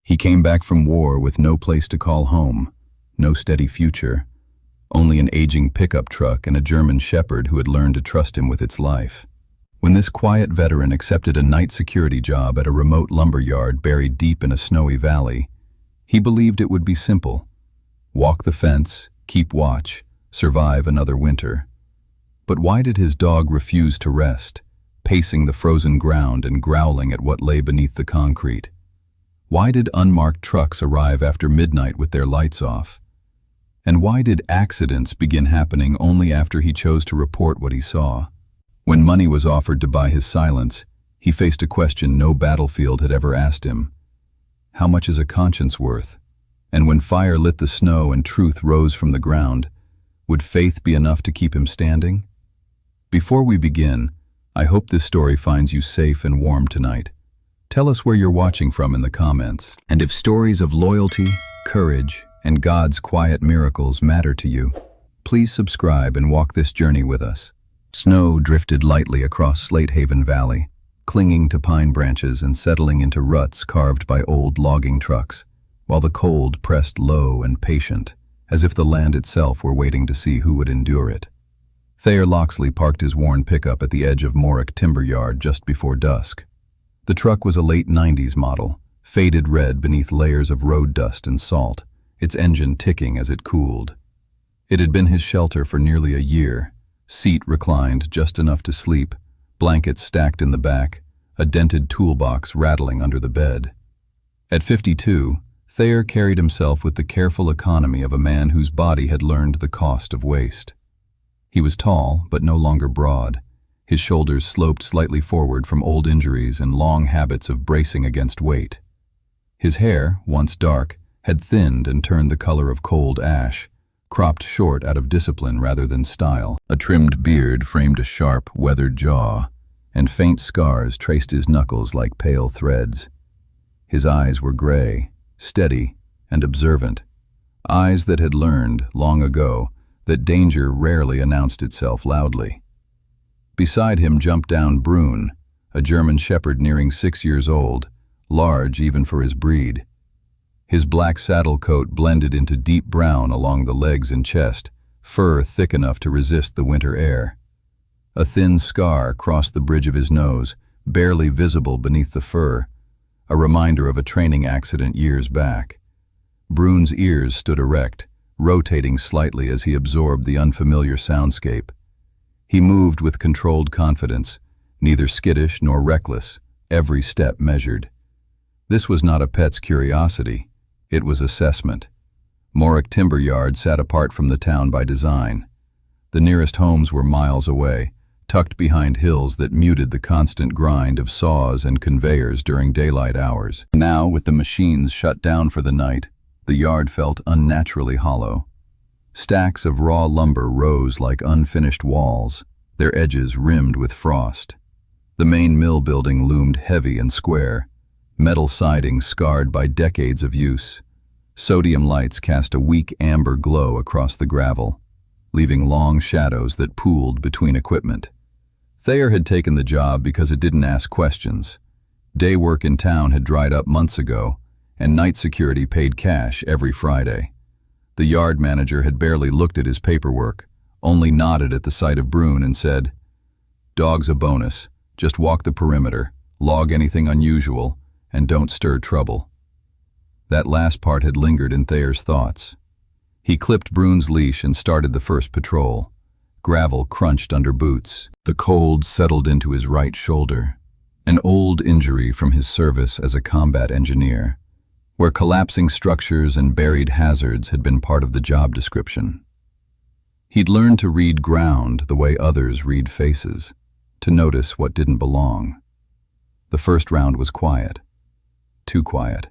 He came back from war with no place to call home, no steady future, only an aging pickup truck and a German shepherd who had learned to trust him with its life. When this quiet veteran accepted a night security job at a remote lumber yard buried deep in a snowy valley, he believed it would be simple. Walk the fence, keep watch, survive another winter. But why did his dog refuse to rest, pacing the frozen ground and growling at what lay beneath the concrete? Why did unmarked trucks arrive after midnight with their lights off? And why did accidents begin happening only after he chose to report what he saw? When money was offered to buy his silence, he faced a question no battlefield had ever asked him. How much is a conscience worth? And when fire lit the snow and truth rose from the ground, would faith be enough to keep him standing? Before we begin, I hope this story finds you safe and warm tonight. Tell us where you're watching from in the comments. And if stories of loyalty, courage, and God's quiet miracles matter to you, please subscribe and walk this journey with us. Snow drifted lightly across Slatehaven Valley, clinging to pine branches and settling into ruts carved by old logging trucks, while the cold pressed low and patient, as if the land itself were waiting to see who would endure it. Thayer Loxley parked his worn pickup at the edge of Morrick Timber Yard just before dusk. The truck was a late 90s model, faded red beneath layers of road dust and salt, its engine ticking as it cooled. It had been his shelter for nearly a year, seat reclined just enough to sleep, blankets stacked in the back, a dented toolbox rattling under the bed. At 52, Thayer carried himself with the careful economy of a man whose body had learned the cost of waste. He was tall, but no longer broad. His shoulders sloped slightly forward from old injuries and long habits of bracing against weight. His hair, once dark, had thinned and turned the color of cold ash, cropped short out of discipline rather than style. A trimmed beard framed a sharp, weathered jaw, and faint scars traced his knuckles like pale threads. His eyes were gray, steady, and observant, eyes that had learned, long ago, that danger rarely announced itself loudly. Beside him jumped down Brune, a German shepherd nearing 6 years old, large even for his breed. His black saddle coat blended into deep brown along the legs and chest, fur thick enough to resist the winter air. A thin scar crossed the bridge of his nose, barely visible beneath the fur, a reminder of a training accident years back. Brune's ears stood erect, rotating slightly as he absorbed the unfamiliar soundscape. He moved with controlled confidence, neither skittish nor reckless, every step measured. This was not a pet's curiosity, it was assessment. Morrick Timber Yard sat apart from the town by design. The nearest homes were miles away, tucked behind hills that muted the constant grind of saws and conveyors during daylight hours. Now, with the machines shut down for the night, the yard felt unnaturally hollow. Stacks of raw lumber rose like unfinished walls, their edges rimmed with frost. The main mill building loomed heavy and square, metal siding scarred by decades of use. Sodium lights cast a weak amber glow across the gravel, leaving long shadows that pooled between equipment. Thayer had taken the job because it didn't ask questions. Day work in town had dried up months ago, and night security paid cash every Friday. The yard manager had barely looked at his paperwork, only nodded at the sight of Brune and said, "Dog's a bonus. Just walk the perimeter, log anything unusual, and don't stir trouble." That last part had lingered in Thayer's thoughts. He clipped Brune's leash and started the first patrol. Gravel crunched under boots. The cold settled into his right shoulder, an old injury from his service as a combat engineer, where collapsing structures and buried hazards had been part of the job description. He'd learned to read ground the way others read faces, to notice what didn't belong. The first round was quiet. Too quiet.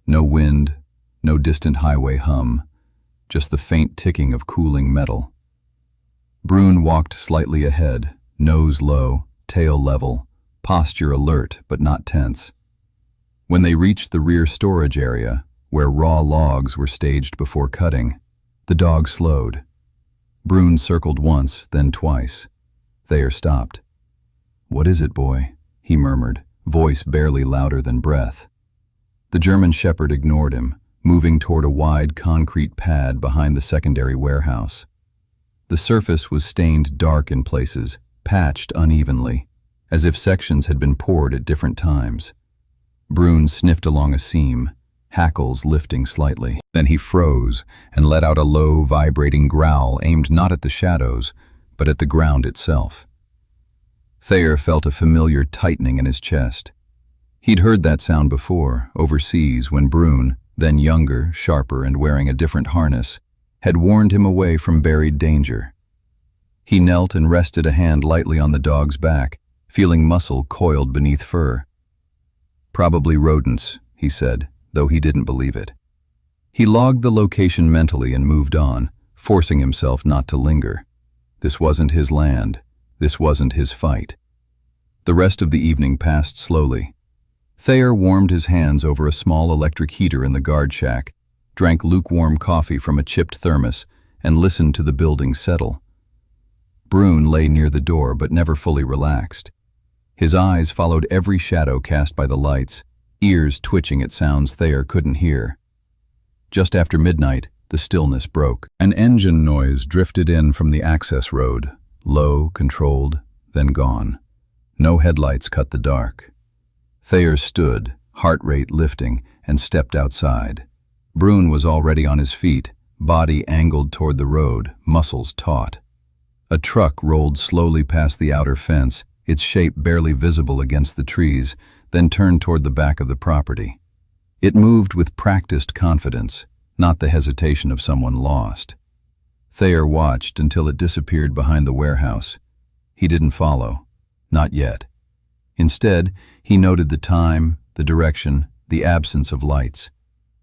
No wind, no distant highway hum, just the faint ticking of cooling metal. Brune walked slightly ahead, nose low, tail level, posture alert but not tense. When they reached the rear storage area, where raw logs were staged before cutting, the dog slowed. Brune circled once, then twice. Thayer stopped. "What is it, boy?" he murmured, voice barely louder than breath. The German shepherd ignored him, moving toward a wide concrete pad behind the secondary warehouse. The surface was stained dark in places, patched unevenly, as if sections had been poured at different times. Brune sniffed along a seam, hackles lifting slightly. Then he froze and let out a low, vibrating growl aimed not at the shadows, but at the ground itself. Thayer felt a familiar tightening in his chest. He'd heard that sound before, overseas, when Brune, then younger, sharper, and wearing a different harness, had warned him away from buried danger. He knelt and rested a hand lightly on the dog's back, feeling muscle coiled beneath fur. "Probably rodents," he said, though he didn't believe it. He logged the location mentally and moved on, forcing himself not to linger. This wasn't his land. This wasn't his fight. The rest of the evening passed slowly. Thayer warmed his hands over a small electric heater in the guard shack, drank lukewarm coffee from a chipped thermos, and listened to the building settle. Brune lay near the door but never fully relaxed. His eyes followed every shadow cast by the lights, ears twitching at sounds Thayer couldn't hear. Just after midnight, the stillness broke. An engine noise drifted in from the access road, low, controlled, then gone. No headlights cut the dark. Thayer stood, heart rate lifting, and stepped outside. Brune was already on his feet, body angled toward the road, muscles taut. A truck rolled slowly past the outer fence, its shape barely visible against the trees, then turned toward the back of the property. It moved with practiced confidence, not the hesitation of someone lost. Thayer watched until it disappeared behind the warehouse. He didn't follow. Not yet. Instead, he noted the time, the direction, the absence of lights.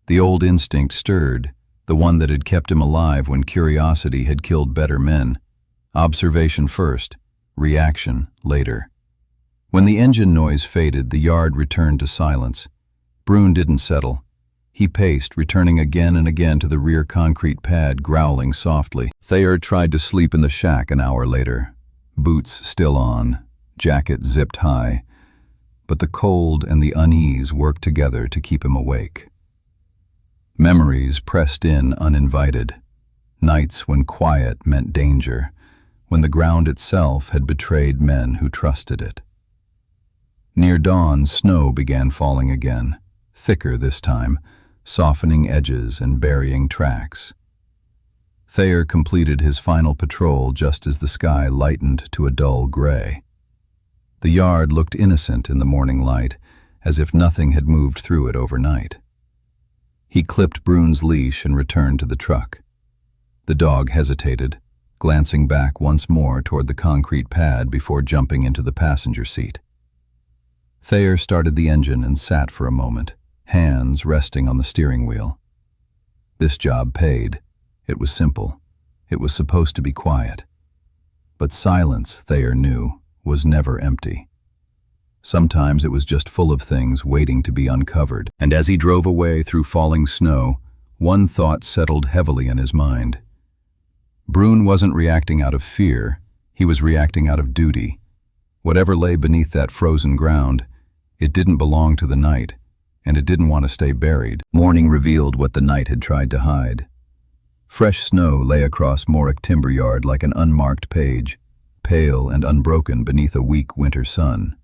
The old instinct stirred, the one that had kept him alive when curiosity had killed better men. Observation first, reaction later. When the engine noise faded, the yard returned to silence. Brune didn't settle. He paced, returning again and again to the rear concrete pad, growling softly. Thayer tried to sleep in the shack an hour later. Boots still on, jacket zipped high, but the cold and the unease worked together to keep him awake. Memories pressed in uninvited. Nights when quiet meant danger, when the ground itself had betrayed men who trusted it. Near dawn, snow began falling again, thicker this time, softening edges and burying tracks. Thayer completed his final patrol just as the sky lightened to a dull gray. The yard looked innocent in the morning light, as if nothing had moved through it overnight. He clipped Brune's leash and returned to the truck. The dog hesitated, glancing back once more toward the concrete pad before jumping into the passenger seat. Thayer started the engine and sat for a moment, hands resting on the steering wheel. This job paid. It was simple. It was supposed to be quiet. But silence, Thayer knew, was never empty. Sometimes it was just full of things waiting to be uncovered. And as he drove away through falling snow, one thought settled heavily in his mind. Brune wasn't reacting out of fear, he was reacting out of duty. Whatever lay beneath that frozen ground, it didn't belong to the night, and it didn't want to stay buried. Morning revealed what the night had tried to hide. Fresh snow lay across Morrick timber yard like an unmarked page, pale and unbroken beneath a weak winter sun.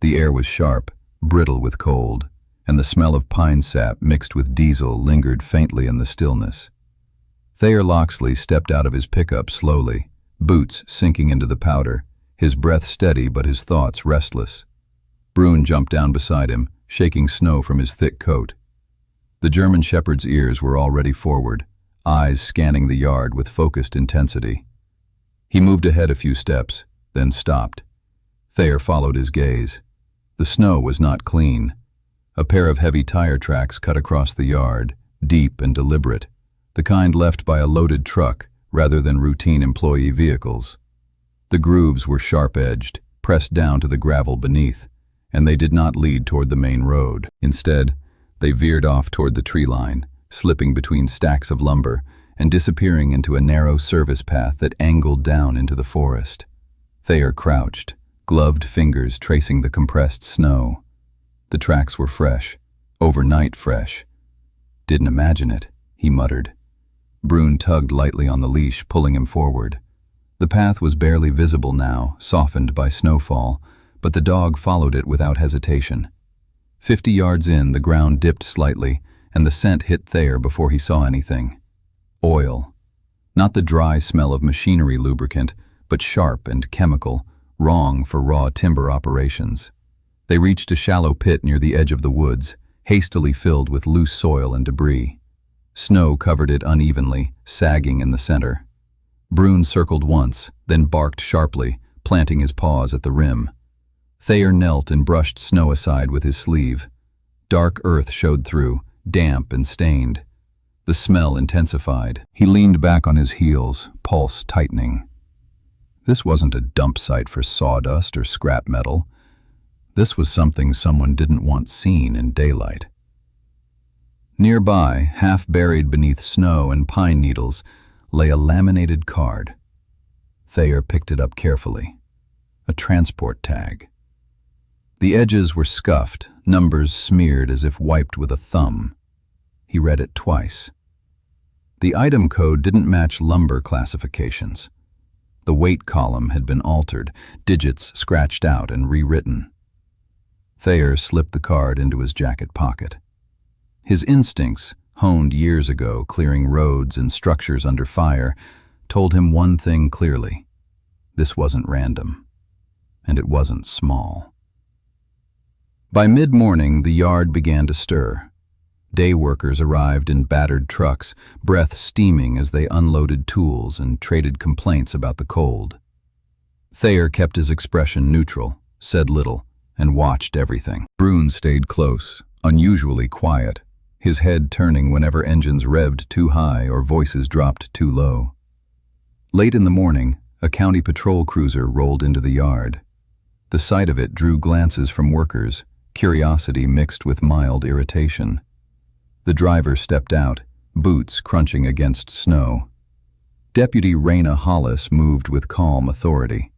The air was sharp, brittle with cold, and the smell of pine sap mixed with diesel lingered faintly in the stillness. Thayer Loxley stepped out of his pickup slowly, boots sinking into the powder, his breath steady but his thoughts restless. Brune jumped down beside him, shaking snow from his thick coat. The German shepherd's ears were already forward, eyes scanning the yard with focused intensity. He moved ahead a few steps, then stopped. Thayer followed his gaze. The snow was not clean. A pair of heavy tire tracks cut across the yard, deep and deliberate, the kind left by a loaded truck rather than routine employee vehicles. The grooves were sharp-edged, pressed down to the gravel beneath, and they did not lead toward the main road. Instead, they veered off toward the tree line, slipping between stacks of lumber and disappearing into a narrow service path that angled down into the forest. Thayer crouched, gloved fingers tracing the compressed snow. The tracks were fresh, Overnight fresh. Didn't imagine it, he muttered. Brune tugged lightly on the leash, pulling him forward. The path was barely visible now, softened by snowfall, but the dog followed it without hesitation. 50 yards in, the ground dipped slightly, and the scent hit Thayer before he saw anything. Oil. Not the dry smell of machinery lubricant, but sharp and chemical, wrong for raw timber operations. They reached a shallow pit near the edge of the woods, hastily filled with loose soil and debris. Snow covered it unevenly, sagging in the center. Brune circled once, then barked sharply, planting his paws at the rim. Thayer knelt and brushed snow aside with his sleeve. Dark earth showed through, damp and stained. The smell intensified. He leaned back on his heels, pulse tightening. This wasn't a dump site for sawdust or scrap metal. This was something someone didn't want seen in daylight. Nearby, half buried beneath snow and pine needles, lay a laminated card. Thayer picked it up carefully. A transport tag. The edges were scuffed, numbers smeared as if wiped with a thumb. He read it twice. The item code didn't match lumber classifications. The weight column had been altered, digits scratched out and rewritten. Thayer slipped the card into his jacket pocket. His instincts, honed years ago clearing roads and structures under fire, told him one thing clearly. This wasn't random, and it wasn't small. By mid-morning, the yard began to stir. Day workers arrived in battered trucks, breath steaming as they unloaded tools and traded complaints about the cold. Thayer kept his expression neutral, said little, and watched everything. Brune stayed close, unusually quiet, his head turning whenever engines revved too high or voices dropped too low. Late in the morning, a county patrol cruiser rolled into the yard. The sight of it drew glances from workers, curiosity mixed with mild irritation. The driver stepped out, boots crunching against snow. Deputy Raina Hollis moved with calm authority.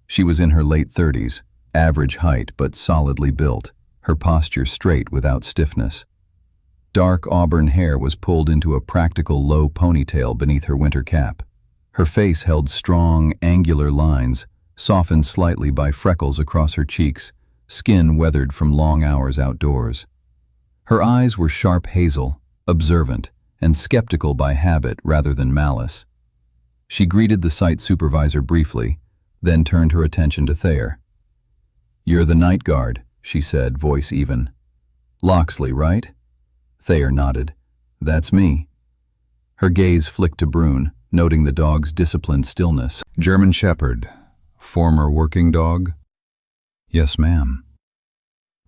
She was in her late 30s, average height but solidly built, her posture straight without stiffness. Dark auburn hair was pulled into a practical low ponytail beneath her winter cap. Her face held strong, angular lines, softened slightly by freckles across her cheeks, skin weathered from long hours outdoors. Her eyes were sharp hazel, observant, and skeptical by habit rather than malice. She greeted the site supervisor briefly, then turned her attention to Thayer. "You're the night guard," she said, voice even. "Loxley, right?" Thayer nodded. "That's me." Her gaze flicked to Brune, noting the dog's disciplined stillness. "German Shepherd. Former working dog?" "Yes, ma'am."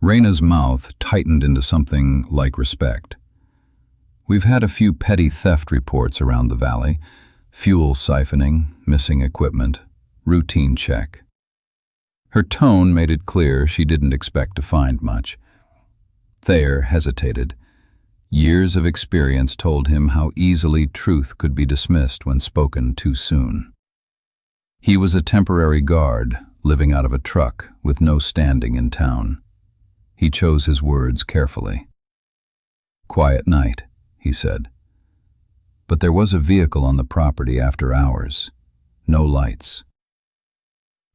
Raina's mouth tightened into something like respect. "We've had a few petty theft reports around the valley. Fuel siphoning, missing equipment, routine check." Her tone made it clear she didn't expect to find much. Thayer hesitated. Years of experience told him how easily truth could be dismissed when spoken too soon. He was a temporary guard, living out of a truck with no standing in town. He chose his words carefully. "Quiet night," he said. "But there was a vehicle on the property after hours. No lights."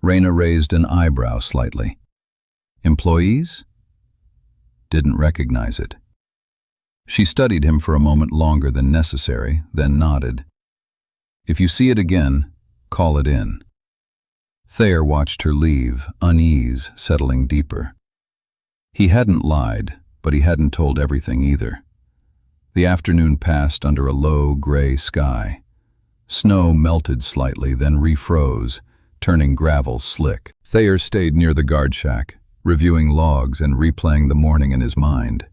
Raina raised an eyebrow slightly. "Employees?" "Didn't recognize it." She studied him for a moment longer than necessary, then nodded. "If you see it again, call it in." Thayer watched her leave, unease settling deeper. He hadn't lied, but he hadn't told everything either. The afternoon passed under a low, gray sky. Snow melted slightly, then refroze, turning gravel slick. Thayer stayed near the guard shack, reviewing logs and replaying the morning in his mind.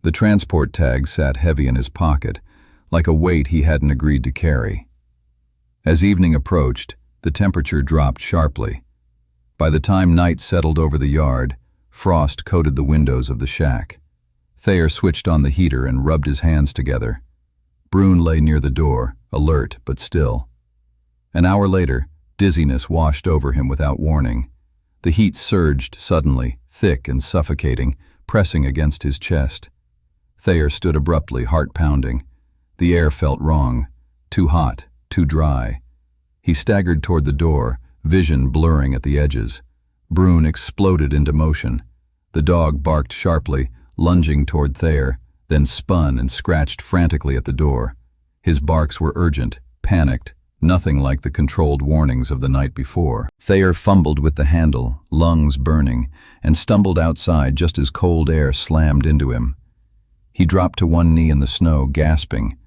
The transport tag sat heavy in his pocket, like a weight he hadn't agreed to carry. As evening approached, the temperature dropped sharply. By the time night settled over the yard, frost coated the windows of the shack. Thayer switched on the heater and rubbed his hands together. Brune lay near the door, alert but still. An hour later, dizziness washed over him without warning. The heat surged suddenly, thick and suffocating, pressing against his chest. Thayer stood abruptly, heart pounding. The air felt wrong. Too hot, too dry. He staggered toward the door, vision blurring at the edges. Brune exploded into motion. The dog barked sharply, lunging toward Thayer, then spun and scratched frantically at the door. His barks were urgent, panicked, nothing like the controlled warnings of the night before. Thayer fumbled with the handle, lungs burning, and stumbled outside just as cold air slammed into him. He dropped to one knee in the snow, gasping.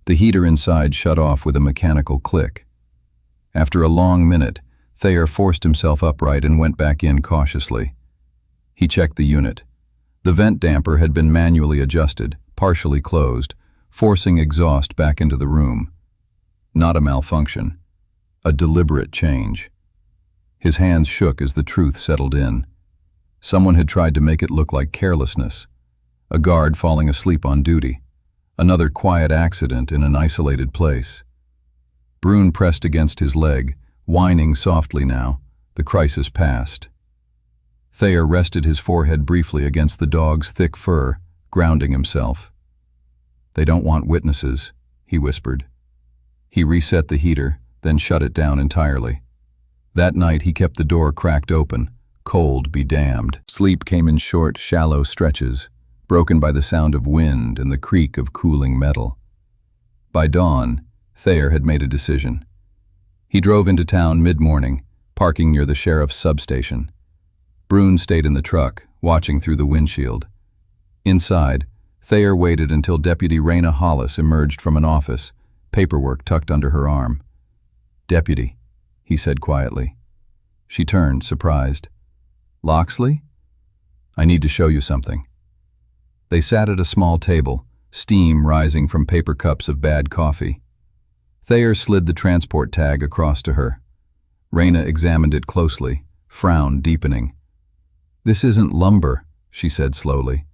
The heater inside shut off with a mechanical click. After a long minute, Thayer forced himself upright and went back in cautiously. He checked the unit. The vent damper had been manually adjusted, partially closed, forcing exhaust back into the room. Not a malfunction. A deliberate change. His hands shook as the truth settled in. Someone had tried to make it look like carelessness. A guard falling asleep on duty. Another quiet accident in an isolated place. Brune pressed against his leg, whining softly now. The crisis passed. Thayer rested his forehead briefly against the dog's thick fur, grounding himself. "They don't want witnesses," he whispered. He reset the heater, then shut it down entirely. That night he kept the door cracked open, cold be damned. Sleep came in short, shallow stretches, broken by the sound of wind and the creak of cooling metal. By dawn, Thayer had made a decision. He drove into town mid-morning, parking near the sheriff's substation. Brune stayed in the truck, watching through the windshield. Inside, Thayer waited until Deputy Raina Hollis emerged from an office, paperwork tucked under her arm. "Deputy," he said quietly. She turned, surprised. "Loxley? I need to show you something." They sat at a small table, steam rising from paper cups of bad coffee. Thayer slid the transport tag across to her. Raina examined it closely, frown deepening. "This isn't lumber," she said slowly.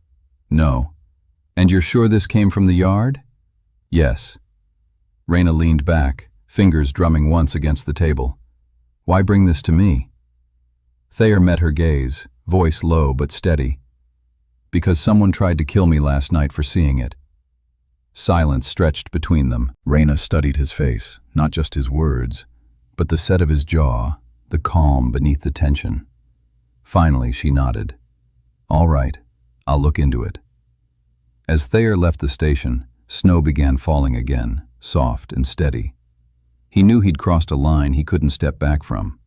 "No. And you're sure this came from the yard?" "Yes." Raina leaned back, fingers drumming once against the table. "Why bring this to me?" Thayer met her gaze, voice low but steady. "Because someone tried to kill me last night for seeing it." Silence stretched between them. Raina studied his face, not just his words, but the set of his jaw, the calm beneath the tension. Finally, she nodded. "All right, I'll look into it." As Thayer left the station, snow began falling again, soft and steady. He knew he'd crossed a line he couldn't step back from.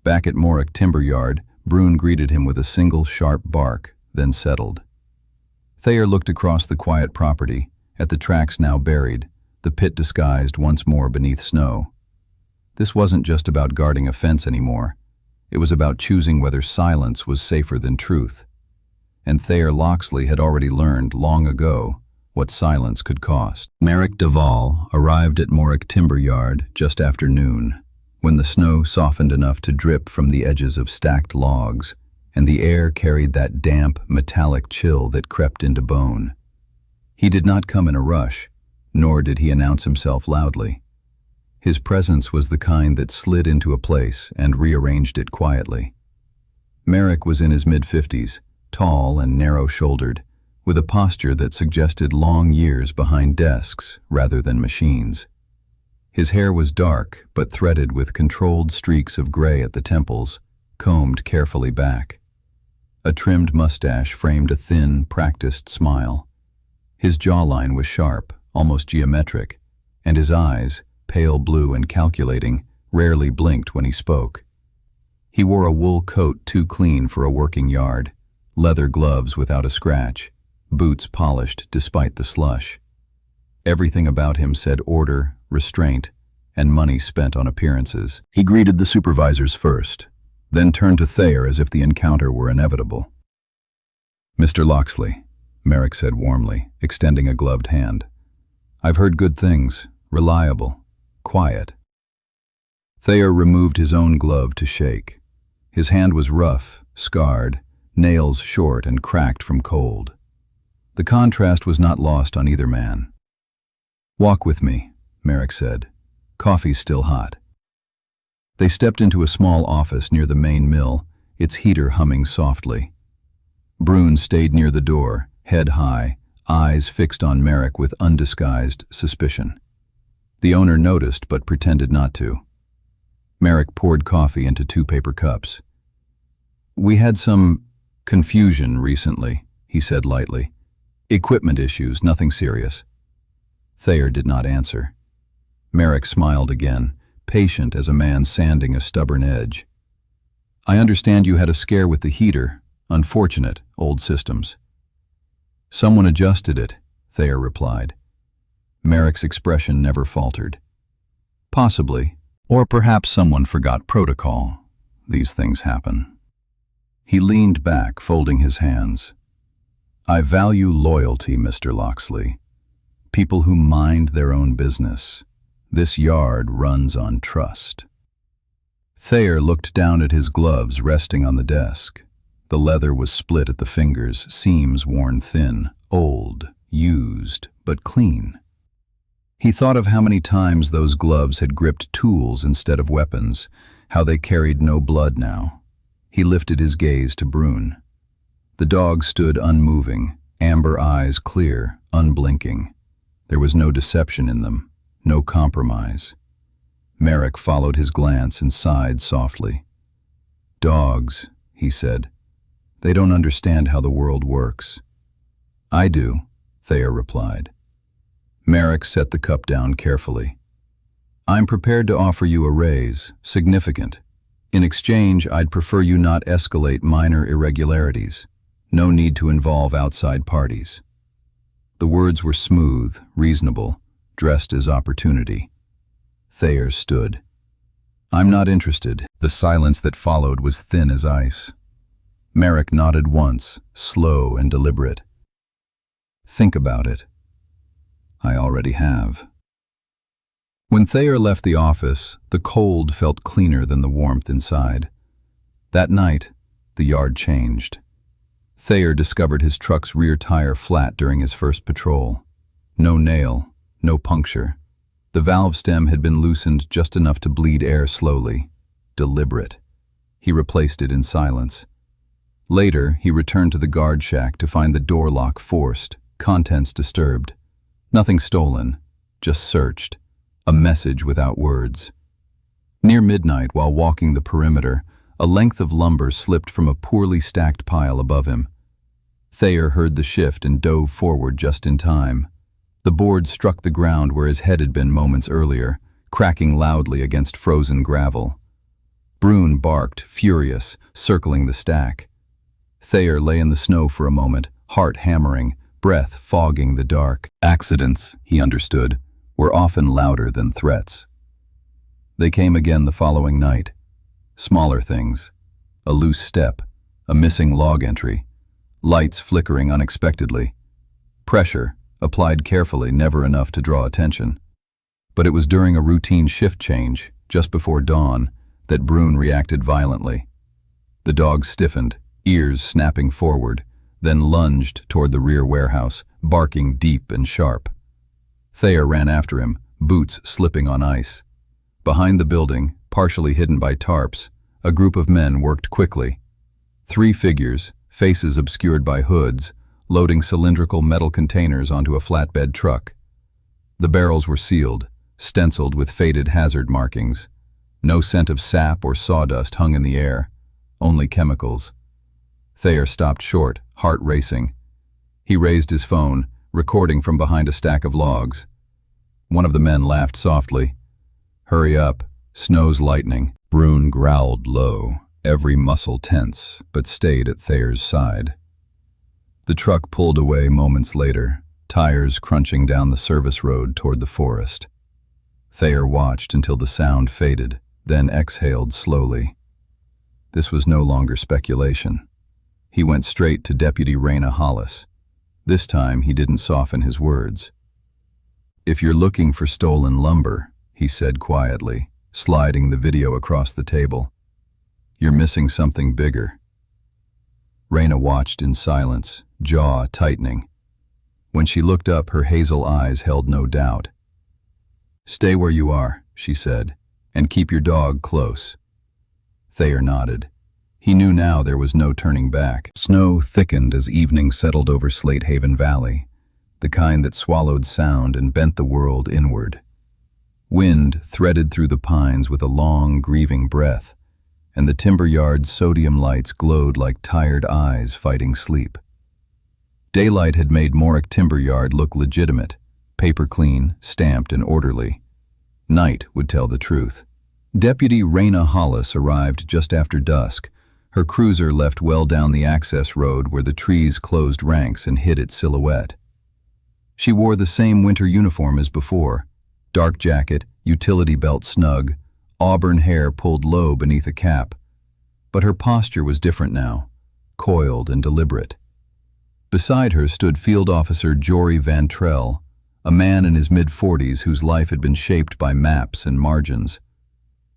Back at Morrick Timber Yard, Brune greeted him with a single sharp bark, then settled. Thayer looked across the quiet property, at the tracks now buried, the pit disguised once more beneath snow. This wasn't just about guarding a fence anymore. It was about choosing whether silence was safer than truth. And Thayer Loxley had already learned long ago what silence could cost. Merrick Duvall arrived at Morrick Timber Yard just after noon, when the snow softened enough to drip from the edges of stacked logs, and the air carried that damp, metallic chill that crept into bone. He did not come in a rush, nor did he announce himself loudly. His presence was the kind that slid into a place and rearranged it quietly. Merrick was in his mid-50s, tall and narrow-shouldered, with a posture that suggested long years behind desks rather than machines. His hair was dark, but threaded with controlled streaks of gray at the temples, combed carefully back. A trimmed mustache framed a thin, practiced smile. His jawline was sharp, almost geometric, and his eyes, pale blue and calculating, rarely blinked when he spoke. He wore a wool coat too clean for a working yard, leather gloves without a scratch, boots polished despite the slush. Everything about him said order, restraint, and money spent on appearances. He greeted the supervisors first, then turned to Thayer as if the encounter were inevitable. "Mr. Loxley," Merrick said warmly, extending a gloved hand. "I've heard good things, reliable, quiet." Thayer removed his own glove to shake. His hand was rough, scarred, nails short and cracked from cold. The contrast was not lost on either man. "Walk with me," Merrick said. "Coffee's still hot." They stepped into a small office near the main mill, its heater humming softly. Brune stayed near the door, head high, eyes fixed on Merrick with undisguised suspicion. The owner noticed but pretended not to. Merrick poured coffee into 2 paper cups. "We had some confusion recently," he said lightly. "Equipment issues, nothing serious." Thayer did not answer. Merrick smiled again, patient as a man sanding a stubborn edge. "I understand you had a scare with the heater. Unfortunate, old systems." "Someone adjusted it," Thayer replied. Merrick's expression never faltered. "Possibly. Or perhaps someone forgot protocol. These things happen." He leaned back, folding his hands. "I value loyalty, Mr. Loxley. People who mind their own business. This yard runs on trust." Thayer looked down at his gloves resting on the desk. The leather was split at the fingers, seams worn thin, old, used, but clean. He thought of how many times those gloves had gripped tools instead of weapons, how they carried no blood now. He lifted his gaze to Brune. The dog stood unmoving, amber eyes clear, unblinking. There was no deception in them, no compromise. Merrick followed his glance and sighed softly. "Dogs," he said. "They don't understand how the world works." "I do," Thayer replied. Merrick set the cup down carefully. "I'm prepared to offer you a raise, significant. In exchange, I'd prefer you not escalate minor irregularities. No need to involve outside parties." The words were smooth, reasonable, dressed as opportunity. Thayer stood. "I'm not interested." The silence that followed was thin as ice. Merrick nodded once, slow and deliberate. "Think about it." "I already have." When Thayer left the office, the cold felt cleaner than the warmth inside. That night, the yard changed. Thayer discovered his truck's rear tire flat during his first patrol. No nail, no puncture. The valve stem had been loosened just enough to bleed air slowly. Deliberate. He replaced it in silence. Later, he returned to the guard shack to find the door lock forced, contents disturbed. Nothing stolen, just searched. A message without words. Near midnight, while walking the perimeter, a length of lumber slipped from a poorly stacked pile above him. Thayer heard the shift and dove forward just in time. The board struck the ground where his head had been moments earlier, cracking loudly against frozen gravel. Brune barked, furious, circling the stack. Thayer lay in the snow for a moment, heart hammering, breath fogging the dark. Accidents, he understood, were often louder than threats. They came again the following night. Smaller things. A loose step, a missing log entry, lights flickering unexpectedly. Pressure, applied carefully, never enough to draw attention. But it was during a routine shift change, just before dawn, that Brune reacted violently. The dog stiffened, ears snapping forward, then lunged toward the rear warehouse, barking deep and sharp. Thayer ran after him, boots slipping on ice. Behind the building, partially hidden by tarps, a group of men worked quickly. 3 figures, faces obscured by hoods, loading cylindrical metal containers onto a flatbed truck. The barrels were sealed, stenciled with faded hazard markings. No scent of sap or sawdust hung in the air, only chemicals. Thayer stopped short, heart racing. He raised his phone, recording from behind a stack of logs. One of the men laughed softly. "Hurry up, snow's lightning." Brune growled low, every muscle tense, but stayed at Thayer's side. The truck pulled away moments later, tires crunching down the service road toward the forest. Thayer watched until the sound faded, then exhaled slowly. This was no longer speculation. He went straight to Deputy Raina Hollis. This time he didn't soften his words. "If you're looking for stolen lumber," he said quietly, sliding the video across the table, "you're missing something bigger." Raina watched in silence, jaw tightening. When she looked up, her hazel eyes held no doubt. "Stay where you are," she said, "and keep your dog close." Thayer nodded. He knew now there was no turning back. Snow thickened as evening settled over Slate Haven Valley. the kind that swallowed sound and bent the world inward. Wind threaded through the pines with a long, grieving breath, and the timber yard's sodium lights glowed like tired eyes fighting sleep. Daylight had made Morrick Timber Yard look legitimate, paper clean, stamped, and orderly. Night would tell the truth. Deputy Raina Hollis arrived just after dusk. Her cruiser left well down the access road where the trees closed ranks and hid its silhouette. She wore the same winter uniform as before, dark jacket, utility belt snug, auburn hair pulled low beneath a cap. But her posture was different now, coiled and deliberate. Beside her stood Field Officer Jory Vantrell, a man in his mid-40s whose life had been shaped by maps and margins.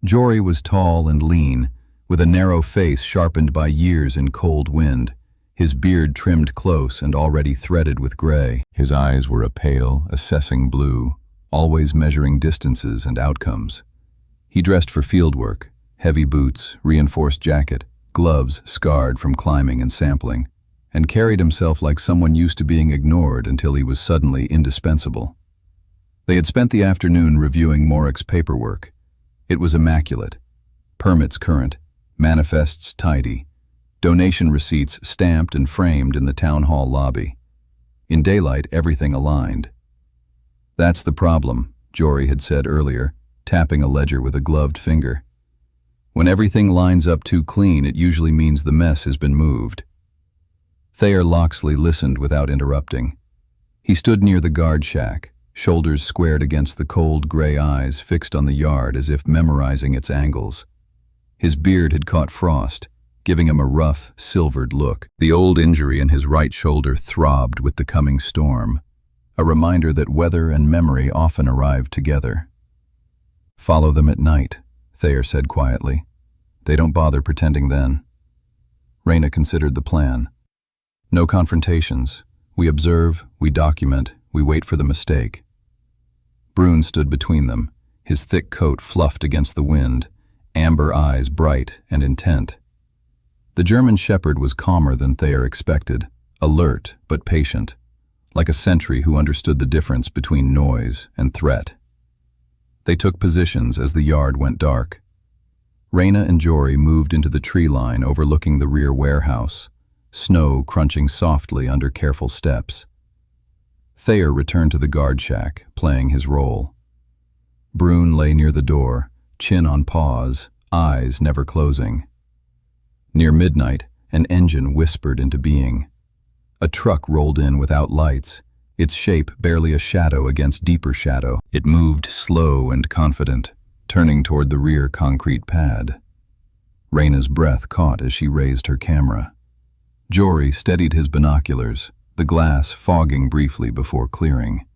Jory was tall and lean, with a narrow face sharpened by years in cold wind, his beard trimmed close and already threaded with gray. His eyes were a pale, assessing blue, always measuring distances and outcomes. He dressed for field work, heavy boots, reinforced jacket, gloves scarred from climbing and sampling, and carried himself like someone used to being ignored until he was suddenly indispensable. They had spent the afternoon reviewing Morrick's paperwork. It was immaculate. Permits current, manifests tidy, donation receipts stamped and framed in the town hall lobby. In daylight, everything aligned. "That's the problem," Jory had said earlier, tapping a ledger with a gloved finger. "When everything lines up too clean, it usually means the mess has been moved." Thayer Loxley listened without interrupting. He stood near the guard shack, shoulders squared against the cold gray eyes fixed on the yard as if memorizing its angles. His beard had caught frost, giving him a rough, silvered look. The old injury in his right shoulder throbbed with the coming storm, a reminder that weather and memory often arrived together. "Follow them at night," Thayer said quietly. "They don't bother pretending then." Raina considered the plan. "No confrontations. We observe, we document, we wait for the mistake." Brune stood between them, his thick coat fluffed against the wind, amber eyes bright and intent. The German shepherd was calmer than Thayer expected, alert but patient, like a sentry who understood the difference between noise and threat. They took positions as the yard went dark. Raina and Jory moved into the tree line overlooking the rear warehouse, snow crunching softly under careful steps. Thayer returned to the guard shack, playing his role. Brune lay near the door, chin on paws, eyes never closing. Near midnight, an engine whispered into being. A truck rolled in without lights, its shape barely a shadow against deeper shadow. It moved slow and confident, turning toward the rear concrete pad. Raina's breath caught as she raised her camera. Jory steadied his binoculars, the glass fogging briefly before clearing.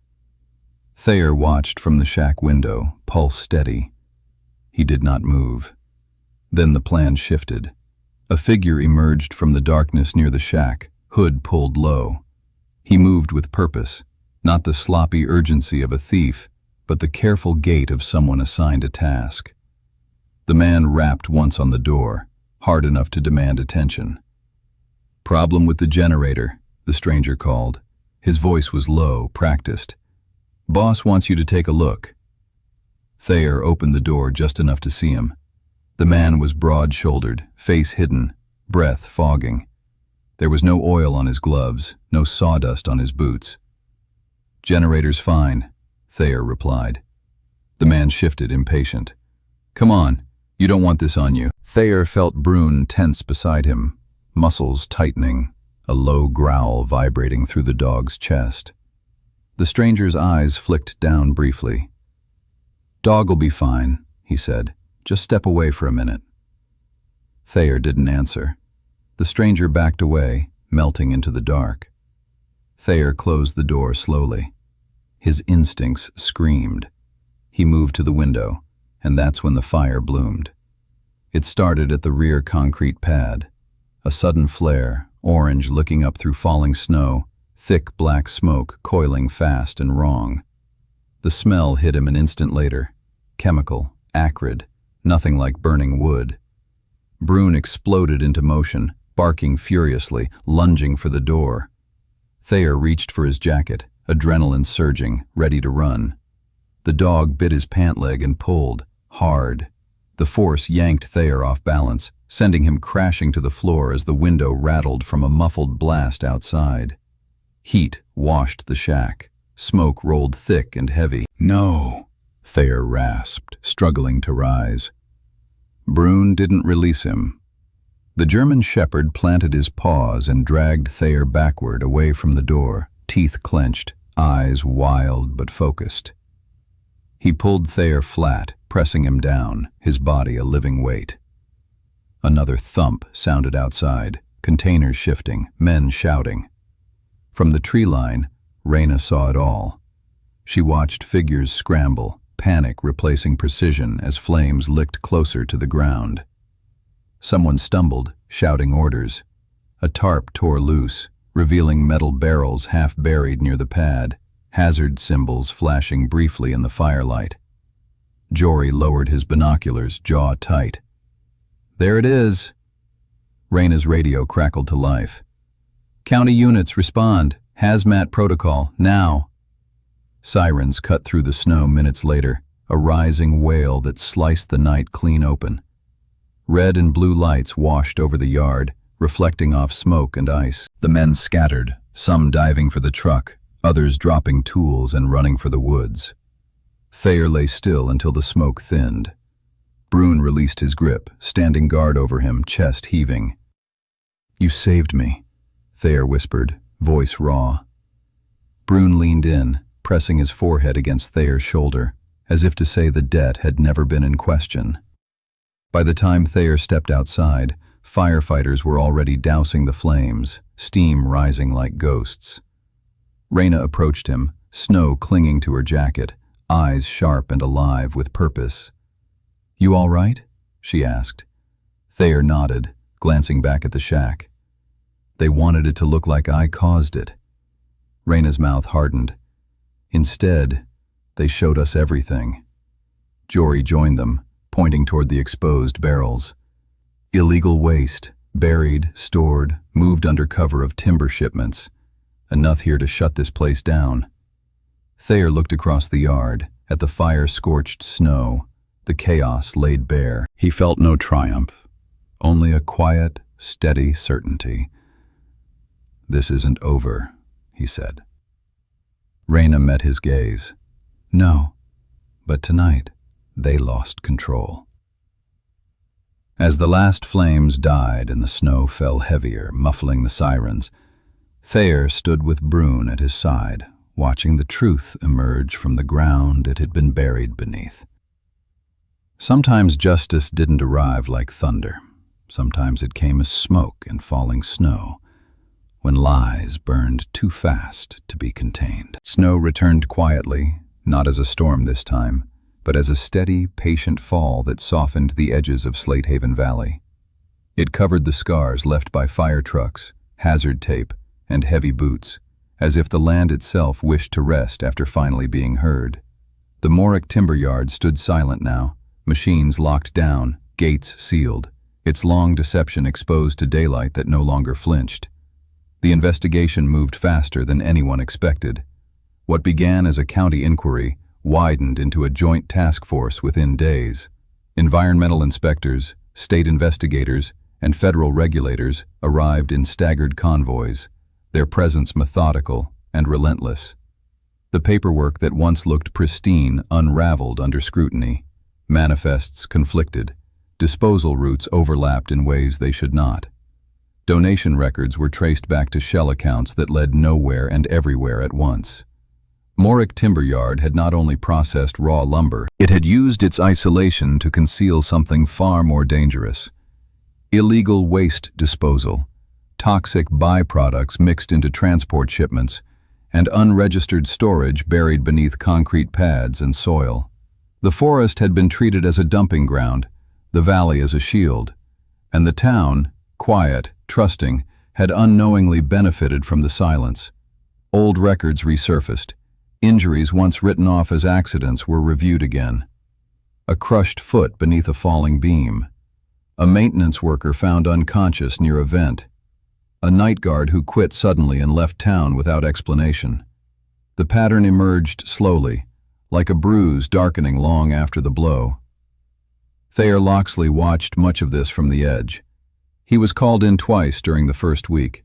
Thayer watched from the shack window, pulse steady. He did not move. Then the plan shifted. A figure emerged from the darkness near the shack, hood pulled low. He moved with purpose, not the sloppy urgency of a thief, but the careful gait of someone assigned a task. The man rapped once on the door, hard enough to demand attention. "Problem with the generator," the stranger called. His voice was low, practiced. "Boss wants you to take a look." Thayer opened the door just enough to see him. The man was broad-shouldered, face hidden, breath fogging. There was no oil on his gloves, no sawdust on his boots. "Generator's fine," Thayer replied. The man shifted, impatient. "Come on, you don't want this on you." Thayer felt Brune tense beside him, muscles tightening, a low growl vibrating through the dog's chest. The stranger's eyes flicked down briefly. "Dog'll be fine," he said. "Just step away for a minute." Thayer didn't answer. The stranger backed away, melting into the dark. Thayer closed the door slowly. His instincts screamed. He moved to the window, and that's when the fire bloomed. It started at the rear concrete pad. A sudden flare, orange licking up through falling snow, thick black smoke coiling fast and wrong. The smell hit him an instant later. Chemical, acrid, nothing like burning wood. Brune exploded into motion, barking furiously, lunging for the door. Thayer reached for his jacket, adrenaline surging, ready to run. The dog bit his pant leg and pulled, hard. The force yanked Thayer off balance, sending him crashing to the floor as the window rattled from a muffled blast outside. Heat washed the shack. Smoke rolled thick and heavy. "No," Thayer rasped, struggling to rise. Brune didn't release him. The German shepherd planted his paws and dragged Thayer backward away from the door, teeth clenched, eyes wild but focused. He pulled Thayer flat, pressing him down, his body a living weight. Another thump sounded outside, containers shifting, men shouting. From the tree line, Raina saw it all. She watched figures scramble, panic replacing precision as flames licked closer to the ground. Someone stumbled, shouting orders. A tarp tore loose, revealing metal barrels half buried near the pad, hazard symbols flashing briefly in the firelight. Jory lowered his binoculars, jaw tight. "There it is." Raina's radio crackled to life. "County units, respond. Hazmat protocol, now." Sirens cut through the snow minutes later, a rising wail that sliced the night clean open. Red and blue lights washed over the yard, reflecting off smoke and ice. The men scattered, some diving for the truck, others dropping tools and running for the woods. Thayer lay still until the smoke thinned. Brune released his grip, standing guard over him, chest heaving. "You saved me," Thayer whispered, voice raw. Brune leaned in, pressing his forehead against Thayer's shoulder, as if to say the debt had never been in question. By the time Thayer stepped outside, firefighters were already dousing the flames, steam rising like ghosts. Raina approached him, snow clinging to her jacket, eyes sharp and alive with purpose. "You all right?" she asked. Thayer nodded, glancing back at the shack. "They wanted it to look like I caused it." Raina's mouth hardened. "Instead, they showed us everything." Jory joined them, pointing toward the exposed barrels. Illegal waste, buried, stored, moved under cover of timber shipments. Enough here to shut this place down. Thayer looked across the yard, at the fire-scorched snow, the chaos laid bare. He felt no triumph, only a quiet, steady certainty. "This isn't over," he said. Raina met his gaze. "No, but tonight, they lost control." As the last flames died and the snow fell heavier, muffling the sirens, Thayer stood with Brune at his side, watching the truth emerge from the ground it had been buried beneath. Sometimes justice didn't arrive like thunder. Sometimes it came as smoke and falling snow, when lies burned too fast to be contained. Snow returned quietly, not as a storm this time, but as a steady, patient fall that softened the edges of Slatehaven Valley. It covered the scars left by fire trucks, hazard tape, and heavy boots, as if the land itself wished to rest after finally being heard. The Morrick timber yard stood silent now, machines locked down, gates sealed, its long deception exposed to daylight that no longer flinched. The investigation moved faster than anyone expected. What began as a county inquiry widened into a joint task force within days. Environmental inspectors, state investigators, and federal regulators arrived in staggered convoys, their presence methodical and relentless. The paperwork that once looked pristine unraveled under scrutiny. Manifests conflicted. Disposal routes overlapped in ways they should not. Donation records were traced back to shell accounts that led nowhere and everywhere at once. Morrick Timber Yard had not only processed raw lumber, it had used its isolation to conceal something far more dangerous. Illegal waste disposal, toxic byproducts mixed into transport shipments, and unregistered storage buried beneath concrete pads and soil. The forest had been treated as a dumping ground, the valley as a shield, and the town, quiet, trusting, had unknowingly benefited from the silence. Old records resurfaced. Injuries once written off as accidents were reviewed again. A crushed foot beneath a falling beam. A maintenance worker found unconscious near a vent. A night guard who quit suddenly and left town without explanation. The pattern emerged slowly, like a bruise darkening long after the blow. Thayer Loxley watched much of this from the edge. He was called in twice during the first week.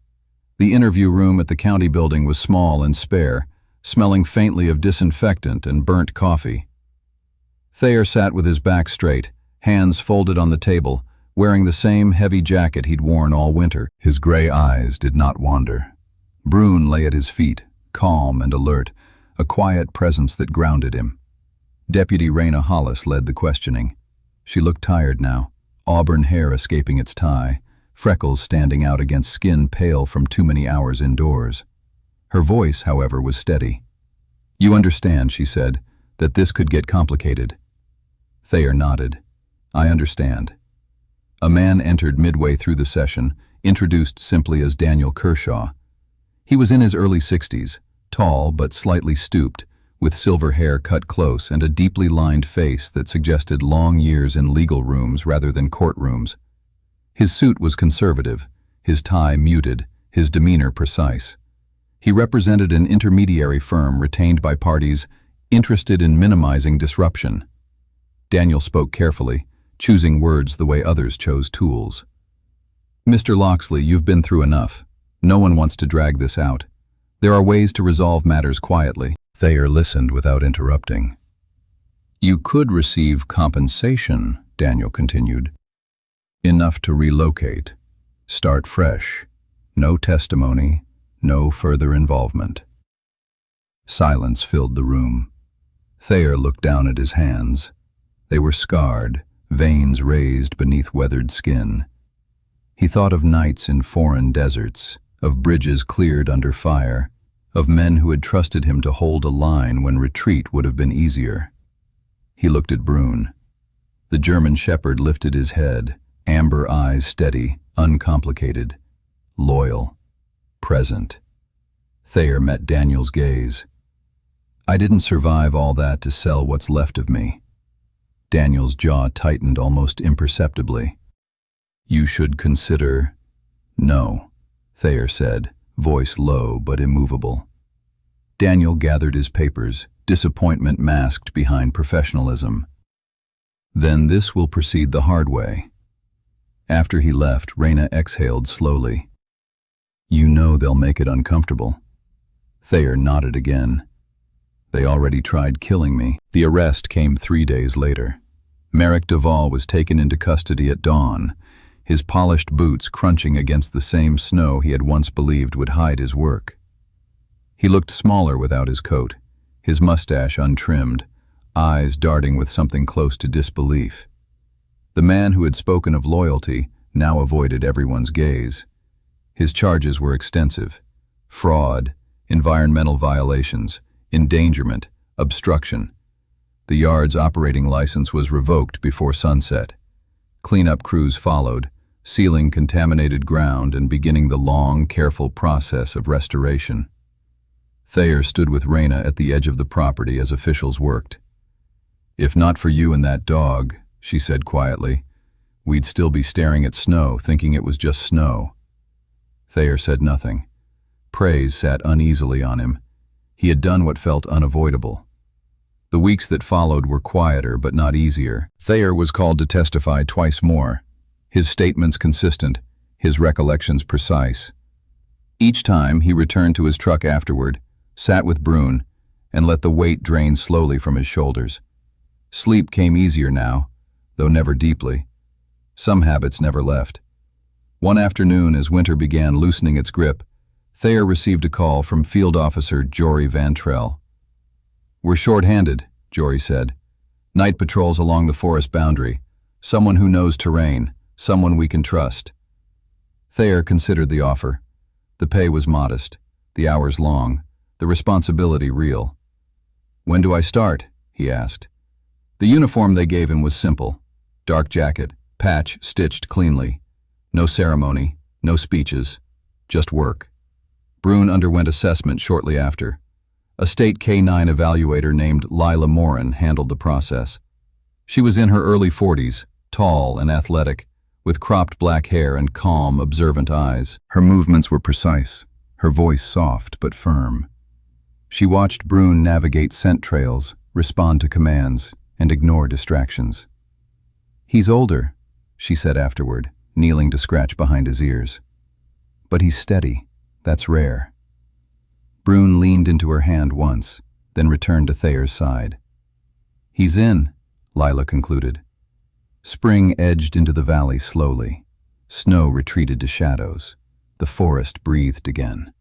The interview room at the county building was small and spare, smelling faintly of disinfectant and burnt coffee. Thayer sat with his back straight, hands folded on the table, wearing the same heavy jacket he'd worn all winter. His gray eyes did not wander. Brune lay at his feet, calm and alert, a quiet presence that grounded him. Deputy Raina Hollis led the questioning. She looked tired now, auburn hair escaping its tie, freckles standing out against skin pale from too many hours indoors. Her voice, however, was steady. "You understand," she said, "that this could get complicated." Thayer nodded. "I understand." A man entered midway through the session, introduced simply as Daniel Kershaw. He was in his early 60s, tall but slightly stooped, with silver hair cut close and a deeply lined face that suggested long years in legal rooms rather than courtrooms. His suit was conservative, his tie muted, his demeanor precise. He represented an intermediary firm retained by parties interested in minimizing disruption. Daniel spoke carefully, choosing words the way others chose tools. "Mr. Loxley, you've been through enough. No one wants to drag this out. There are ways to resolve matters quietly." Thayer listened without interrupting. "You could receive compensation," Daniel continued. "Enough to relocate. Start fresh. No testimony, no further involvement." Silence filled the room. Thayer looked down at his hands. They were scarred, veins raised beneath weathered skin. He thought of nights in foreign deserts, of bridges cleared under fire, of men who had trusted him to hold a line when retreat would have been easier. He looked at Brune. The German shepherd lifted his head, amber eyes steady, uncomplicated, loyal, present. Thayer met Daniel's gaze. "I didn't survive all that to sell what's left of me." Daniel's jaw tightened almost imperceptibly. "You should consider—" "No," Thayer said, voice low but immovable. Daniel gathered his papers, disappointment masked behind professionalism. "Then this will proceed the hard way." After he left, Raina exhaled slowly. "You know they'll make it uncomfortable." Thayer nodded again. "They already tried killing me." The arrest came 3 days later. Merrick Duvall was taken into custody at dawn, his polished boots crunching against the same snow he had once believed would hide his work. He looked smaller without his coat, his mustache untrimmed, eyes darting with something close to disbelief. The man who had spoken of loyalty now avoided everyone's gaze. His charges were extensive: fraud, environmental violations, endangerment, obstruction. The yard's operating license was revoked before sunset. Cleanup crews followed, sealing contaminated ground and beginning the long, careful process of restoration. Thayer stood with Raina at the edge of the property as officials worked. "If not for you and that dog," she said quietly, "we'd still be staring at snow, thinking it was just snow." Thayer said nothing. Praise sat uneasily on him. He had done what felt unavoidable. The weeks that followed were quieter but not easier. Thayer was called to testify twice more, his statements consistent, his recollections precise. Each time he returned to his truck afterward, sat with Brune, and let the weight drain slowly from his shoulders. Sleep came easier now, though never deeply. Some habits never left. One afternoon, as winter began loosening its grip, Thayer received a call from Field Officer Jory Vantrell. "We're short-handed," Jory said. "Night patrols along the forest boundary. Someone who knows terrain, someone we can trust." Thayer considered the offer. The pay was modest, the hours long, the responsibility real. "When do I start?" he asked. The uniform they gave him was simple: dark jacket, patch stitched cleanly. No ceremony, no speeches, just work. Brune underwent assessment shortly after. A state K-9 evaluator named Lila Morin handled the process. She was in her early 40s, tall and athletic, with cropped black hair and calm, observant eyes. Her movements were precise, her voice soft but firm. She watched Brune navigate scent trails, respond to commands, and ignore distractions. "He's older," she said afterward, kneeling to scratch behind his ears. "But he's steady. That's rare." Brune leaned into her hand once, then returned to Thayer's side. "He's in," Lila concluded. Spring edged into the valley slowly. Snow retreated to shadows. The forest breathed again.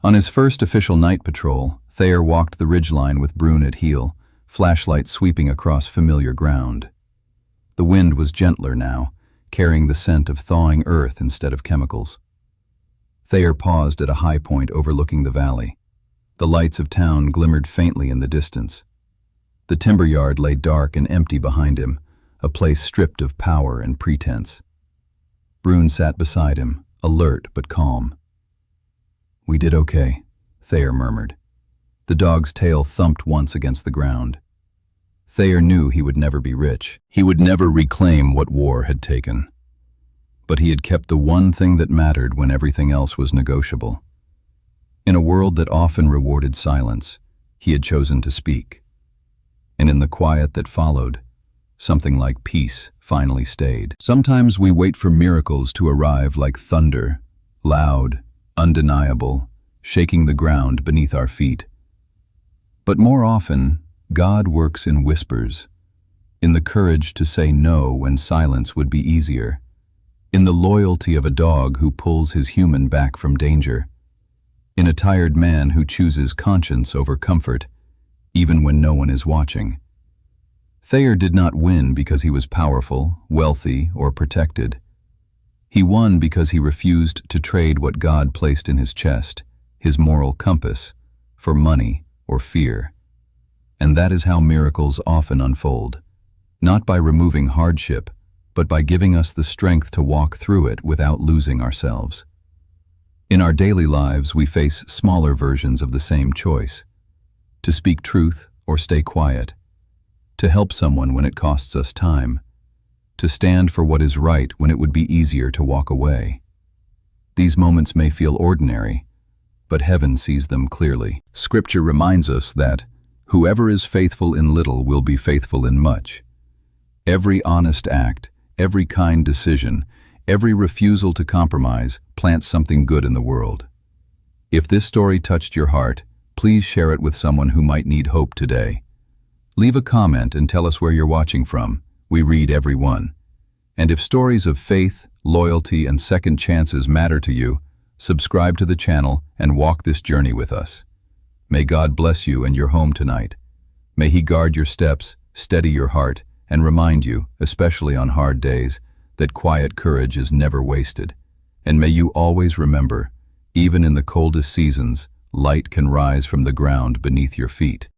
On his first official night patrol, Thayer walked the ridgeline with Brune at heel, flashlight sweeping across familiar ground. The wind was gentler now, carrying the scent of thawing earth instead of chemicals. Thayer paused at a high point overlooking the valley. The lights of town glimmered faintly in the distance. The timber yard lay dark and empty behind him, a place stripped of power and pretense. Brune sat beside him, alert but calm. "We did okay," Thayer murmured. The dog's tail thumped once against the ground. Thayer knew he would never be rich. He would never reclaim what war had taken. But he had kept the one thing that mattered when everything else was negotiable. In a world that often rewarded silence, he had chosen to speak. And in the quiet that followed, something like peace finally stayed. Sometimes we wait for miracles to arrive like thunder, loud, undeniable, shaking the ground beneath our feet. But more often, God works in whispers, in the courage to say no when silence would be easier, in the loyalty of a dog who pulls his human back from danger, in a tired man who chooses conscience over comfort, even when no one is watching. Thayer did not win because he was powerful, wealthy, or protected. He won because he refused to trade what God placed in his chest, his moral compass, for money or fear. And that is how miracles often unfold, not by removing hardship, but by giving us the strength to walk through it without losing ourselves. In our daily lives, we face smaller versions of the same choice: to speak truth or stay quiet, to help someone when it costs us time, to stand for what is right when it would be easier to walk away. These moments may feel ordinary, but heaven sees them clearly. Scripture reminds us that whoever is faithful in little will be faithful in much. Every honest act, every kind decision, every refusal to compromise plants something good in the world. If this story touched your heart, please share it with someone who might need hope today. Leave a comment and tell us where you're watching from. We read every one. And if stories of faith, loyalty, and second chances matter to you, subscribe to the channel and walk this journey with us. May God bless you and your home tonight. May He guard your steps, steady your heart, and remind you, especially on hard days, that quiet courage is never wasted. And may you always remember, even in the coldest seasons, light can rise from the ground beneath your feet.